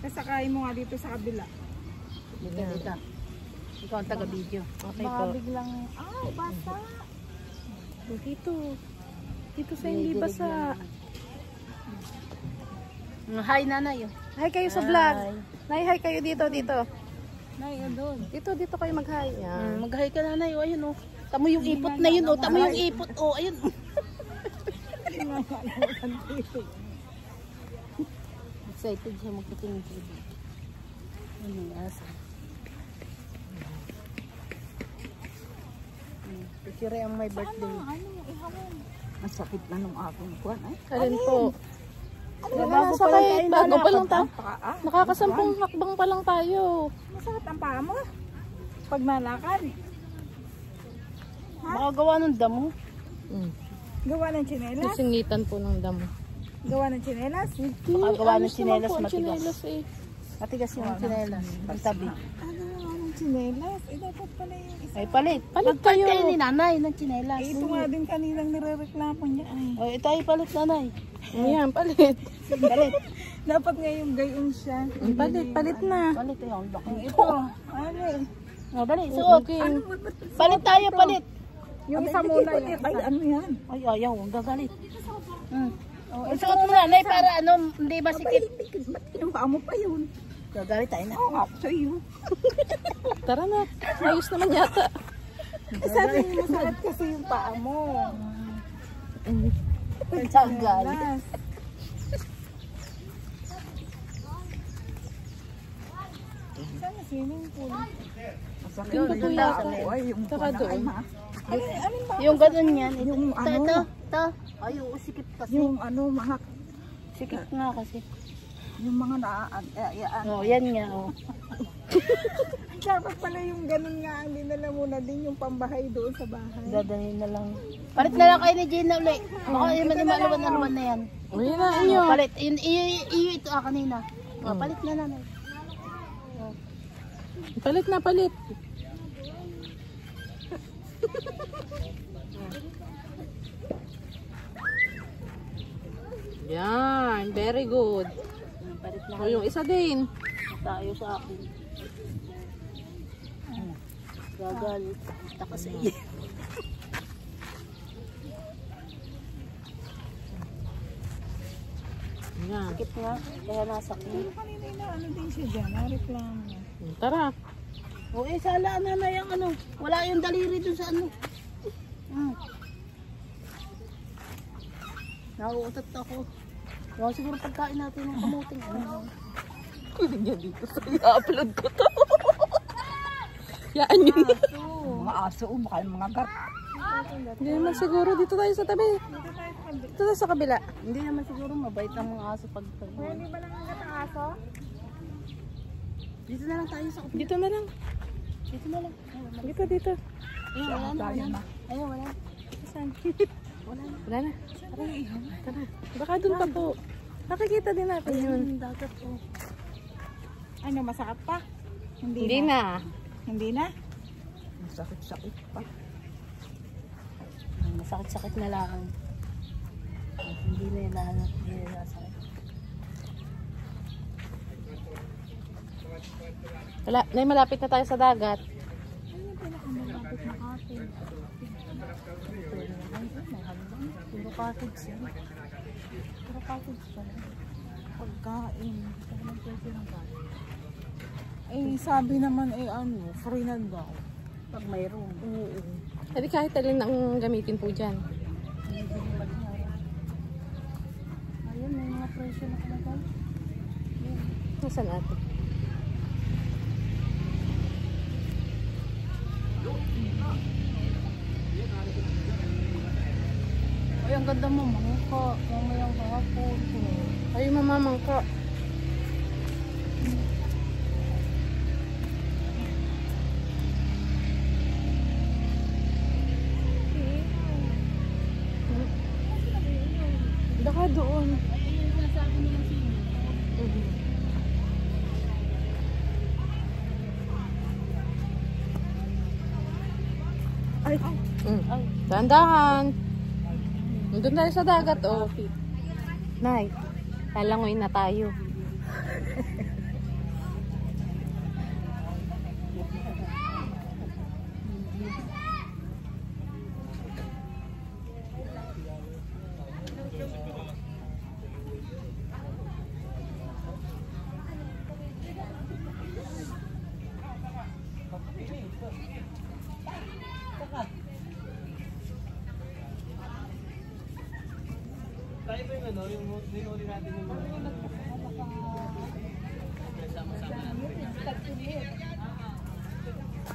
Sasakayin mo nga dito sa kabila. Dito. Ikaw ang taga-video. Okay Baka po. biglang, ay, basa. Dito sa hindi basa. Hi, nanay. Hi kayo sa vlog. Hi kayo dito. Nay, doon. Dito kayo mag-hi. Yan. Mag-hi ka, nanay. O, ayun, o. Tamo yung ipot na yun, o. Tamo yung ipot, o. Ayun, o. Excited siya magpatingin sa iba. Ano yung asa? Picture ang my birthday. Masakit na nung aking kuwan, ay. Alin po? Bago pa lang tayo. Bago pa lang tayo. Paa. Nakakasampung hakbang pa lang tayo. Masakit ang paa mo. Pag nalakad. Baka gawa ng damo. Gawa ng tsinelas. Singitan po ng damo. Gawa ng tsinelas. Baka gawa ng tsinelas Ang matigas. tsinelas eh. Matigas yung tsinelas. Pagtabi. Ano gawa ng tsinelas? Eh, dapat pala yung isa. Ay, palit. Palit Magpalit kayo. kayo ni nanay ng tsinelas. Eh, ito nga din kaninang nirereklamo niya. Ay. O, ito ay palit, nanay. Ayan, palit. Palit. Dapat nga yung gayon siya. Palit na. Palit eh. Ang laki. Ito. Ano eh. O, dali. Suot. Palit tayo, palit. Yung isa muna yun. Ay, ano yan? Ay, ayaw. Ang gagalit. Suot mo na, nanay, para ano, hindi masikip. Yung paa mo pa yun. Gagalit tayo na. Oo nga, sa'yo. Tara na. Ayos naman yata. Sabi mo, masakit kasi yung paa mo. Tagal. Tsinelas. Saan yung swimming pool? Masakit Yun, pa doon yung sa tao. Ay, yung Saka doon. Alin ba? Yung ganun yan. Yung ano? Ito. Ay, sikip kasi. Yung ano, mga, Sikip nga kasi. yung mga naaan. O, yan nga. O. Dapat pala yung ganun nga ang dinala muna din yung pambahay doon sa bahay. Dadalhin na lang. Palit na lang kayo ni Gina ulit. Baka yung manimaluan na yan. Uy na, iyo. Palit. Iyo ito kanina. Palit na lang. Palit na, palit. Yan, very good. Palit na O yung isa din. tayo sa akin. Gagalit. Taka sa iyo. Yan. Sikip nga. Kaya nasakit. Pero kanina na ano din siya dyan, nareklamo. Tara. O sala na yung ano. Wala yung daliri dun sa ano. Nauutot ako. Siguro pagkain natin ng kamuting. Yan dito sa i-upload ko to. Yaan yun. Mga aso, baka yung mga gat. Hindi naman siguro. Dito tayo sa tabi. Dito tayo sa kabila. Hindi naman siguro mabait ang mga aso pag Hindi ba lang ang gat ang aso? dito na lang tayo sa kapit. Dito na lang. Dito na lang. Dito. Ayun, wala na. Ayun, wala. Saan? Wala na. Wala na. Tara. Baka dun pa po. Nakikita din natin yun. Yung dagat po. Ano, masakit pa? Hindi na. Hindi na? Masakit-sakit pa. Masakit-sakit na lang. Hindi na yung nahanap. Hindi na nasakit. Wala. Nay, malapit na tayo sa dagat. Ayun, pinakamalapit na cottage. Puro cottage yan. Puro cottage pala. Pagkain. Eh, sabi naman ano, free na daw. Pag mayroon. Oo. Hindi kahit alin ang gamitin po dyan. Ayun, may mga presyo na kalagay. Nasaan natin? Ay, ang ganda mo, mangka. Mamayang kahapon. Ay, mamamangka. Baka doon. Ay, Dahan-dahan. Nandun tayo sa dagat, oh. Nay, lalangoy na tayo.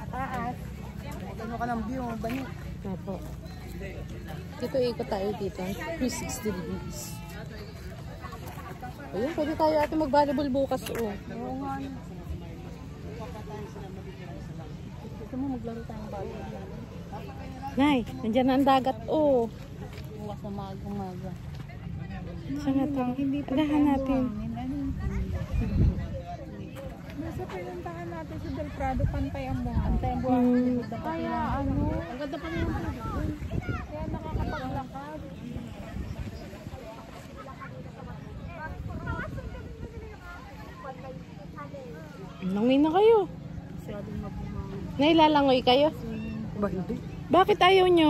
Taas. Ano ka ng view, bani. Opo. Dito ikot tayo dito. 360 degrees. Ayun, pwede tayo ate mag-volleyball bukas. Oh. Oo nga. Gusto mo maglaro tayong bago. Nay, nandiyan na ang dagat. Oh. Bukas na maga-maga. Saan na to? Agahan natin. Nasa pinuntahan natin sa Del Prado, pantay ang buhangin. Antay ang buwan. Kaya ano, Ang ganda pa rin yung kaya nakakapaglakad. Langoy na kayo. masyadong mabumang. Nailalangoy kayo? Ba hindi? Bakit ayaw nyo?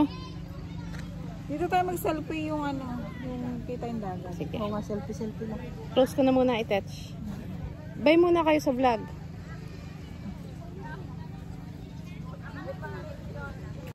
Dito tayo mag-selfie yung ano, yung kita yung dagat. Sige. Oo nga, selfie-selfie lang. Close ko na muna i-touch. Bye muna kayo sa vlog.